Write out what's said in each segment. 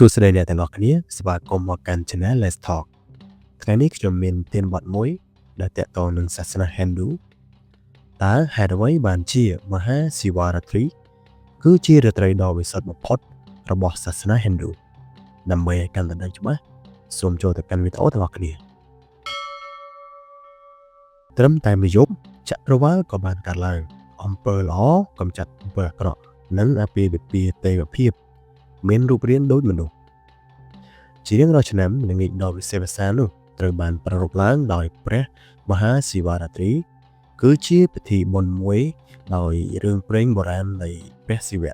សួស្តីអ្នកទាំងអស់គ្នាស្វាគមន៍មកកាន់ Channel Let's Talk ថ្ងៃនេះខ្ញុំមានទានបទមួយដែលទាក់ទងនឹងសាសនា Hindu តើហេតុអ្វីបានជាមហាសិវរាត្រីគឺជារាត្រីដ៏វិសុទ្ធបំផុតរបស់សាសនា Hindu ដើម្បីឲ្យកាន់តែដឹងច្បាស់សូមចូលទៅកាន់វីដេអូទាំងអស់គ្នាត្រឹមតែមួយយប់ចក្រវាឡក៏បានកើតឡើងអំពើល្អកំចាត់អំពើអាក្រក់និងអាពាហ៍ពិពាហ៍ទេវភាពមានរូបរាងដូចមនុស្សជារៀងរាល់ឆ្នាំល្ងាចដ៏វិសេសវិសាលនោះត្រូវបានប្រារព្ធឡើងដោយព្រះមហាសិវរាត្រីគឺជាពិធីបុណ្យមួយដោយរឿងព្រេងបុរាណនៃព្រះសិវៈ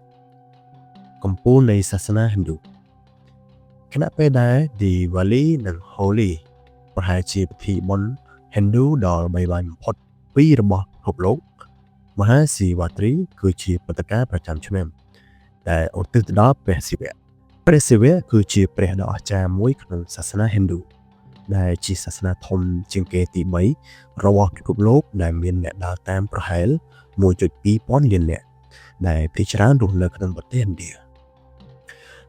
កំពូលនៃសាសនា Hindu ខណៈពេលដែល Diwali និង Holi ប្រហែលជាពិធីបុណ្យ Hindu ដ៏ល្បីល្បាញបំផុតពីររបស់ពិភពលោកមហាសិវរាត្រីគឺជាព្រឹត្តិការណ៍ប្រចាំឆ្នាំដែលឧទ្ទិសទៅដល់ព្រះសិវៈព្រះសិវៈគឺជាព្រះដ៏អស្ចារ្យមួយក្នុងសាសនា Hindu ដែលជាសាសនាធំជាងគេទី3របស់ពិភពលោកដែលមានអ្នកដើរតាមប្រហែល 1.2 ពាន់លាននាក់ដែលភាគច្រើនរស់នៅក្នុងប្រទេសឥណ្ឌា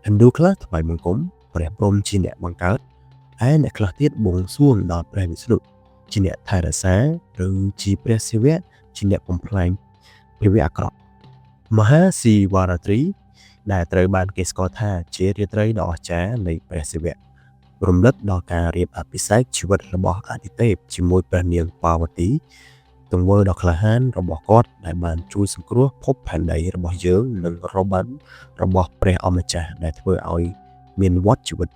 Hindu ខ្លះថ្វាយបង្គំព្រះព្រហ្មជាអ្នកបង្កើតហើយអ្នកខ្លះទៀតបួងសួងដល់ព្រះវិស្ណុជាអ្នកថែរក្សាឬជាព្រះសិវៈជាអ្នកបំផ្លាញភាវៈអាក្រក់មហាសិវរាត្រីដែលត្រូវបានគេស្គាល់ថាជារាត្រីដ៏អស្ចារ្យនៃព្រះសិវៈរំលឹកដល់ការរៀបអភិសេកជីវិតរបស់អាទិទេពជាមួយព្រះនាងប៉ាវទីទង្វើដ៏ក្លាហានរបស់គាត់ដែលបានជួយសង្គ្រោះភពផែនដីរបស់យើងនិងរបស់ព្រះអម្ចាស់ដែលធ្វើឲ្យមានវដ្តជីវិត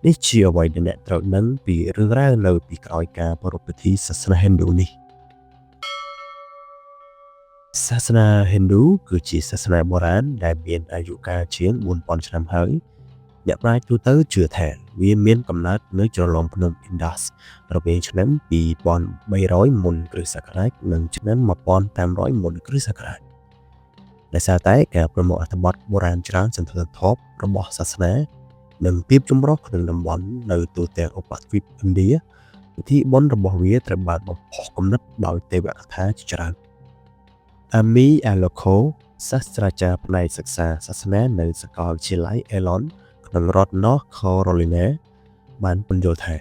នេះជាអ្វីដែលអ្នកត្រូវដឹងពីរឿងរ៉ាវនៅពីក្រោយការប្រារព្ធពិធីសាសនា Hindu នេះសាសនា Hindu គឺជាសាសនាបុរាណដែលមានអាយុកាលជាង 4000 ឆ្នាំហើយអ្នកប្រាជ្ញទូទៅជឿថាវាមានកំណើតនៅជ្រលងភ្នំ Indus រវាងឆ្នាំ 2300 មុនគ្រិស្តសករាជនិងឆ្នាំ 1500 មុនគ្រិស្តសករាជដោយសារតែការប្រមូលអត្ថបទបុរាណច្រើនសន្ធឹកសន្ធាប់របស់សាសនានិងភាពចម្រុះក្នុងតំបន់នៅទូទាំងឧបទ្វីបឥណ្ឌាពិធីបុណ្យរបស់វាត្រូវបានបំផុសគំនិតដោយទេវកថាជាច្រើនAmi Aloko សាស្ត្រាចារ្យផ្នែកសិក្សាសាសនានៅសាកលវិទ្យាល័យ Elon ក្នុងរដ្ឋ North Carolina បានពន្យល់ថា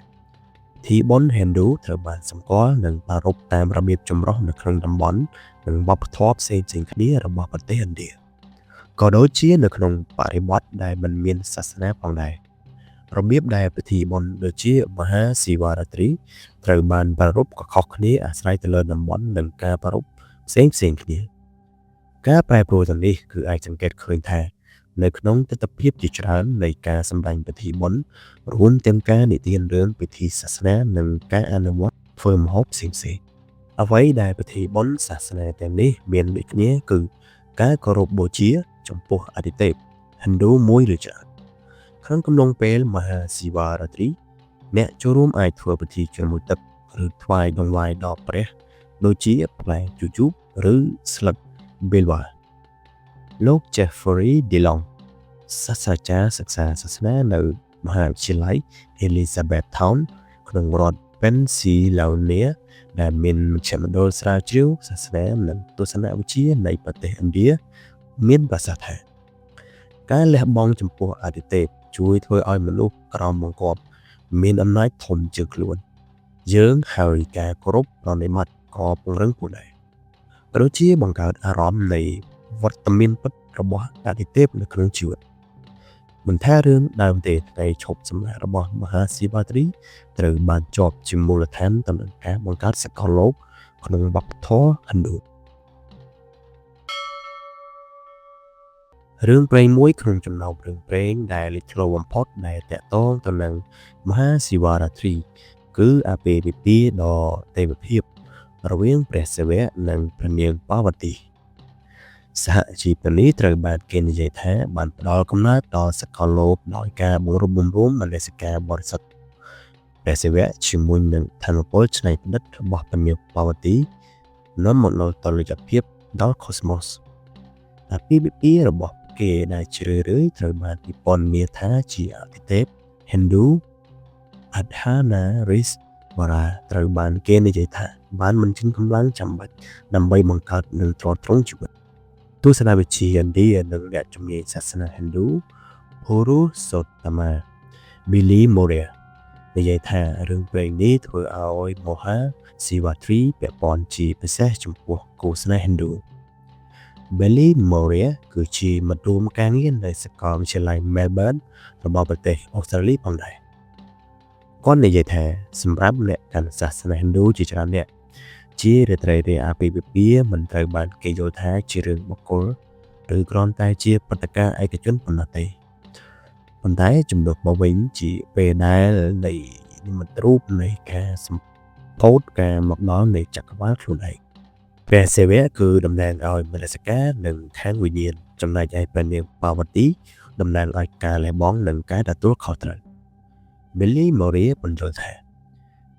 ពិធីបុណ្យ Hindu ត្រូវបានសម្គាល់និងប្រារព្ធតាមរបៀបចម្រុះនៅក្នុងតំបន់និងវប្បធម៌ផ្សេងៗគ្នារបស់ប្រទេសឥណ្ឌាក៏ដូចជានៅក្នុងបរិបទដែលមិនមានសាសនាផងដែររបៀបដែលពិធីបុណ្យដូចជាមហាសិវរាត្រីត្រូវបានប្រារព្ធក៏ខុសគ្នាអាស្រ័យទៅលើតំបន់និងការប្រារព្ធផ្សេងគ្នាការប្រែប្រួលទាំងនេះគឺអាចសង្កេតឃើញថានៅក្នុងទស្សនវិជ្ជាជាច្រើននៃការសម្ដែងពិធីបុណ្យរួមទាំងការនិទានរឿងពិធីសាសនានិងការអនុវត្តធ្វើម្ហូបផ្សេងអ្វីដែលពិធីបុណ្យសាសនាទាំងនេះមានដូចគ្នាគឺការគោរពបូជាចំពោះអាទិទេព Hindu មួយឬច្រើនក្នុងកំឡុងពេលមហាសិវរាត្រីអ្នកចូលរួមអាចធ្វើពិធីជ្រមុជទឹកឬថ្វាយដង្វាយដល់ព្រះដូចជាផ្លែជូជូឬស្លឹកបេលវ៉ាលោក Jeffrey DeLong សាស្ត្រាចារ្យសិក្សាសាសនានៅមហាវិទ្យាល័យ Elizabethtown ក្នុងរដ្ឋ Pennsylvania ដែលមានមជ្ឈមណ្ឌលស្រាវជ្រាវសាសនានិងទស្សនវិជ្ជានៃប្រទេសឥណ្ឌាមានប្រសាសន៍ថាការលះបង់ចំពោះអាទិទេពជួយធ្វើឲ្យមនុស្សក្រមបង្គាប់មានអំណាចធំជាងខ្លួនយើងហើយការគោរពប្រណិប័តក៏ពង្រឹងខ្លួនដែរក៏ដូចជាបង្កើតអារម្មណ៍នៃវត្តមានពិតរបស់អាទិទេពនៅក្នុងជីវិតមិនថារឿងដើមទេថ្ងៃឈប់សម្រាករបស់មហាសិវរាត្រីត្រូវបានជាប់ជាមូលដ្ឋានទៅនឹងការបង្កើតសកលលោកក្នុងវប្បធម៌ Hindu រឿងព្រេងមួយក្នុងចំណោមរឿងព្រេងដែលលេចធ្លោបំផុតដែលតាក់ទងទៅនឹងមហាសិវរាត្រីគឺអាពាហ៍ពិពាហ៍ដ៏ទេវភាពរវាងព្រះសិវៈនិងព្រះនាងប៉ាវទីសហជីពនេះត្រូវបានគេនិយាយថាបានផ្ដល់កំណើតដល់សកលលោកដោយការបង្រួបបង្រួមមនសិការបរិសុទ្ធព្រះសិវៈជាមួយនឹងធម៌ពលច្នៃប្រឌិតរបស់ព្រះនាងប៉ាវទីនាំមកនូវតុល្យភាពដល់កូស្មូសអាពាហ៍ពិពាហ៍របស់គេដែលជ្រើសរើសត្រូវបានពិពណ៌នាថាជាអាទិទេព Hindu Ardhanarish បារាត្រូវបានគេនិយាយថាបានបញ្ចេញកម្លាំងចាំបាច់ដើម្បីបង្កើតនូវទ្រទ្រង់ជីវិតទស្សនវិជ្ជាឥណ្ឌានិងអ្នកជំនាញសាសនា Hindu Purusottama Billy Moria និយាយថារឿងព្រេងនេះធ្វើឲ្យមហាស៊ីវត្រីពាក់ព័ន្ធជាពិសេសចំពោះគូស្នេហ៍ Hindu Billy Moria គឺជាមិត្តរួមការងារនៅសាកលវិទ្យាល័យ Melbourne របស់ប្រទេសអូស្ត្រាលីផងដែរគាត់និយាយថាសម្រាប់អ្នកកាន់សាសនា Hindu ជាច្រើនអ្នកជារាត្រីរាអាពាហ៍ពិពាហ៍មិនត្រូវបានគេយល់ថាជារឿងបុគ្គលឬគ្រាន់តែជាព្រឹត្តិការណ៍ឯកជនប៉ុណ្ណោះទេប៉ុន្តែចំនួនមកវិញជាពេលដែលនៃនិមិត្តរូបនៃការសម្ពោធការមកដល់នៃចក្រវាលខ្លួនឯងព្រះសិវៈគឺតំណាងឲ្យមនសិការនិងខាងវិញ្ញាណចំណែកឯព្រះនាងប៉ាវទីតំណាងឲ្យការលះបង់និងការទទួលខុសត្រូវ Billy Moria បញ្យល់ថា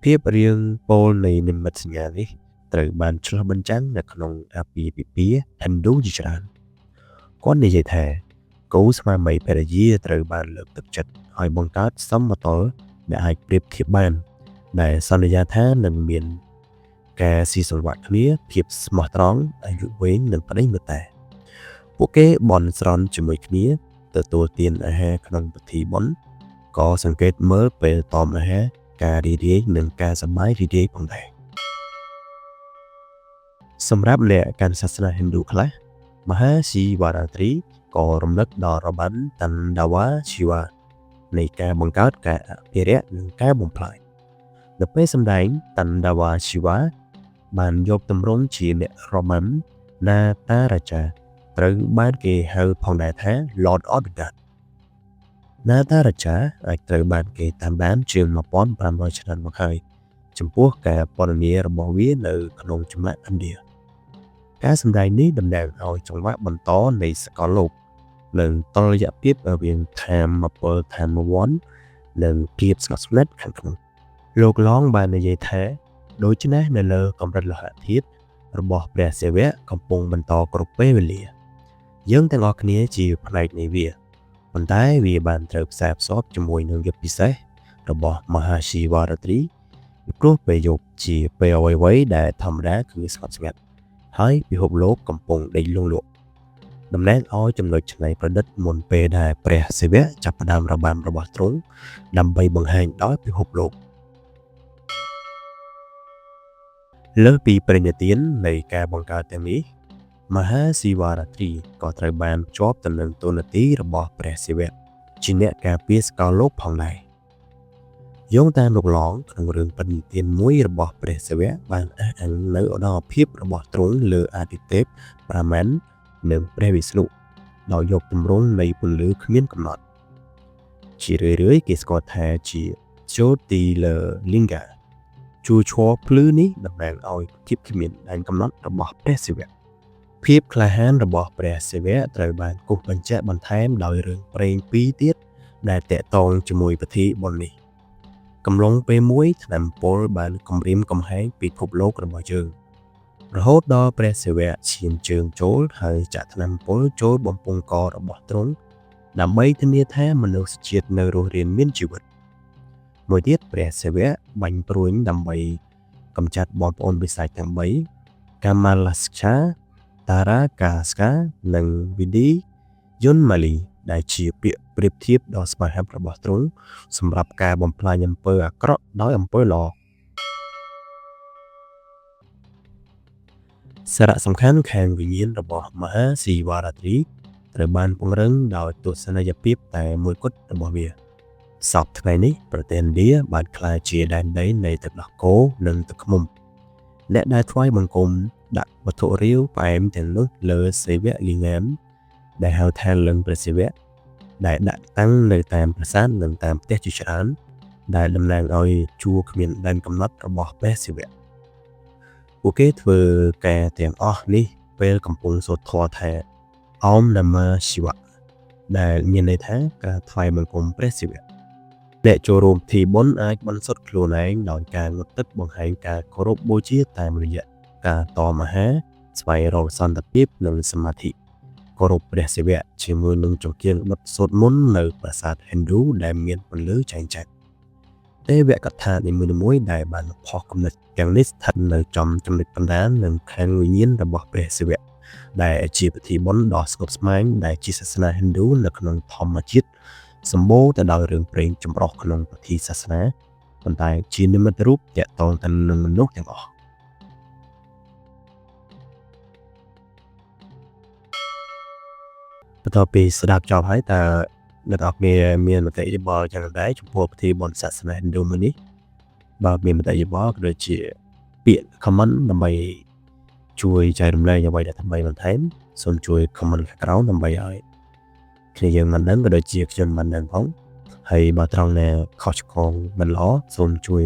ភាពរៀងពោលនៃនិមិត្តសញ្ញានេះត្រូវបានឆ្លុះបញ្ចាំងនៅក្នុងអាពាហ៍ពិពាហ៍ Hindu ជាច្រើនគាត់និយាយថាគូស្វាមីភរិយាត្រូវបានលើកទឹកចិត្តឲ្យបង្កើតសមតុល្យដែលអាចប្រៀបធៀបបានដែលសន្យាថានឹងមានការស៊ីសង្វាក់គ្នាភាពស្មោះត្រង់អាយុវែងនិងប្តីមេត្តាពួកគេបន់ស្រន់ជាមួយគ្នាទទួលទានអាហារក្នុងពិធីបុណ្យក៏សង្កេតមើលពេលតមអាហារការរីករាយនិងការសប្បាយរីករាយផងដែរសម្រាប់អ្នកកាន់សាសនា Hindu ខ្លះមហាស៊ីវរាត្រីក៏រំលឹកដល់របាំតណ្ដាវ៉ាជីវ៉ានៃការបង្កើតការអភិរក្សនិងការបំផ្លាញនៅពេលសម្ដែងតណ្ដាវ៉ាជីវ៉ាបានយកទម្រង់ជាអ្នករបាំណាតារាចាត្រូវបានគេហៅផងដែរថា Lord of the God ណាតារាចាអាចត្រូវបានគេតាមដានជាង 1500 ឆ្នាំមកហើយចំពោះការពណ៌នារបស់វានៅក្នុងចម្លាក់ឥណ្ឌាការសម្ដែងនេះតំណាងឲ្យចង្វាក់បន្តនៃសកលលោកនិងតុល្យភាពរវាងថាមពលថាមវន្តនិងភាពស្ងប់ស្ងាត់ខាងក្នុងលោកឡងបាននិយាយថាដូច្នេះនៅលើកម្រិតលោហៈធាតុរបស់ព្រះសិវៈកំពុងបន្តគ្រប់ពេលវេលាយើងទាំងអស់គ្នាជាផ្នែកនៃវាប៉ុន្តែវាបានត្រូវផ្សារភ្ជាប់ជាមួយនឹងយុទ្ធពិសេសរបស់មហាស៊ីវរាត្រីព្រោះពេលយប់ជាពេលអ្វីៗដែលធម្មតាគឺស្ងប់ស្ងាត់ហើយពិភពលោកកំពុងដេកលង់លក់តំណាងឲ្យចំណុចច្នៃប្រឌិតមុនពេលដែលព្រះសិវៈចាប់ផ្ដើមរបាំរបស់ទ្រង់ដើម្បីបង្ហាញដល់ពិភពលោកលើសពីបរិញ្ញាទាននៃការបង្កើតទាំងនេះមហាស៊ីវរាត្រីក៏ត្រូវបានភ្ជាប់ទៅនឹងតួនាទីរបស់ព្រះសិវៈជាអ្នកការពារសកលលោកផងដែរយោងតាមលោកឡងក្នុងរឿងបរិញ្ញាទានមួយរបស់ព្រះសិវៈបានអះអាងនៅឧត្តមភាពរបស់ទ្រង់លើអាទិទេពប្រាម៉ាន់និងព្រះវិស្ណុដោយយកទម្រង់នៃពន្លឺគ្មានកំណត់ជារឿយៗគេស្គាល់ថាជា Jyotirlinga ជួរឈរភ្លឺនេះតំណាងឲ្យភាពគ្មានដែនកំណត់របស់ព្រះសិវៈភាពក្លាហានរបស់ព្រះសិវៈត្រូវបានគូសបញ្ជាក់បន្ថែមដោយរឿងព្រេងពីរទៀតដែលតាក់ទងជាមួយពិធីបុណ្យនេះកំឡុងពេលមួយឆ្នាំពលបានគំរាមកំហែងពិភពលោករបស់យើងរហូតដល់ព្រះសិវៈឈានជើងចូលហើយចាក់ថ្នាំពុលចូលបំពង់ករបស់ទ្រង់ដើម្បីធានាថាមនុស្សជាតិនៅរស់រានមានជីវិតមួយទៀតព្រះសិវៈបាញ់ព្រួញដើម្បីកម្ចាត់បងប្អូនបិសាចទាំង3កាម៉ាឡាស្កាតារ៉ាកាស្កានិងវីឌីយុនម៉ាលីដែលជាពាក្យប្រៀបធៀបដ៏ស្វាហាប់របស់ទ្រង់សម្រាប់ការបំផ្លាញអំពើអាក្រក់ដោយអំពើល្អសារៈសំខាន់ខាងវិញ្ញាណរបស់មហាស៊ីវរាត្រីត្រូវបានពង្រឹងដោយទស្សនីយភាពតែមួយគត់របស់វាសពថ្ងៃនេះប្រទេសឥណ្ឌាបានក្លាយជាដែនដីនៃទឹកដោះគោនិងទឹកឃ្មុំអ្នកដែលថ្វាយបង្គំដាក់វត្ថុរាវផ្អែមទាំងនោះលើសិវលិង្គមដែលហៅថាលិង្គព្រះសិវៈដែលដាក់តាំងនៅតាមប្រាសាទនិងតាមផ្ទះជាច្រើនដែលតំណាងឲ្យជួរគ្មានដែនកំណត់របស់ព្រះសិវៈពួកគេធ្វើការទាំងអស់នេះពេលកំពុងសូត្រធម៌ថាអមនមಶಿវៈដែលមានន័យថាការថ្វាយបង្គំព្រះសិវៈអ្នកចូលរួមពិធីបុណ្យអាចបន្សុទ្ធខ្លួនឯងដោយការងត់ទឹកបង្ហាញការគោរពបូជាតាមរយៈការតមអាហារស្វែងរកសន្តិភាពនិងសមាធិគោរពព្រះសិវៈជាមួយនឹងចង្កៀងបិទសូត្រមន្តនៅប្រាសាទ Hindu ដែលមានពន្លឺចែងចាច់ទេវកថានីមួយៗដែលបានផុសគំនិតទាំងនេះស្ថិតនៅចំចំណុចកណ្ដាលនិងខាងវិញ្ញាណរបស់ព្រះសិវៈ ដែលជាពិធីបុណ្យដ៏ស្ងប់ស្ងាត់ដែលជាសាសនា Hindu នៅក្នុងធម្មជាតិសម្បូរទៅដោយរឿងព្រេងចម្រុះក្នុងពិធីសាសនាប៉ុន្តែជានិមិត្តរូបទាក់ទងទៅនឹងមនុស្សទាំងអស់បន្ទាប់ពីស្ដាប់ចប់ហើយតើអ្នកនរគ្នាមានមតិយោបល់យ៉ាងណាដែរចំពោះពិធីបុណ្យសាសនា Hindu មួយនេះបើមានមតិយោបល់ក៏ដូចជាពាក្យ comment ដើម្បីជួយចែករំលែកអ្វីដែលថ្មីបន្ថែមសូមជួយ comment ខាងក្រោមដើម្បីឲ្យគ្នាយើងមិនដឹងក៏ដូចជាខ្ញុំមិនដឹងផងហើយបើត្រង់ណាខុសឆ្គងមិនល្អសូមជួយ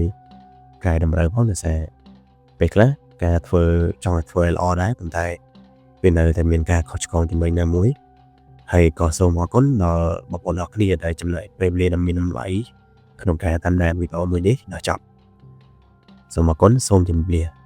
កែតម្រូវផងដោយសារពេលខ្លះការធ្វើចង់ឲ្យធ្វើឲ្យល្អដែរប៉ុន្តែវានៅតែមានការខុសឆ្គងជាមួយណាមួយហើយក៏សូមអរគុណដល់បងប្អូនអរគ្នាដែលចំណាយពេលវេលាដ៏មានតម្លៃក្នុងការតាមដានវីដេអូមួយនេះដល់ចប់សូមអរគុណសូមជម្រាបលា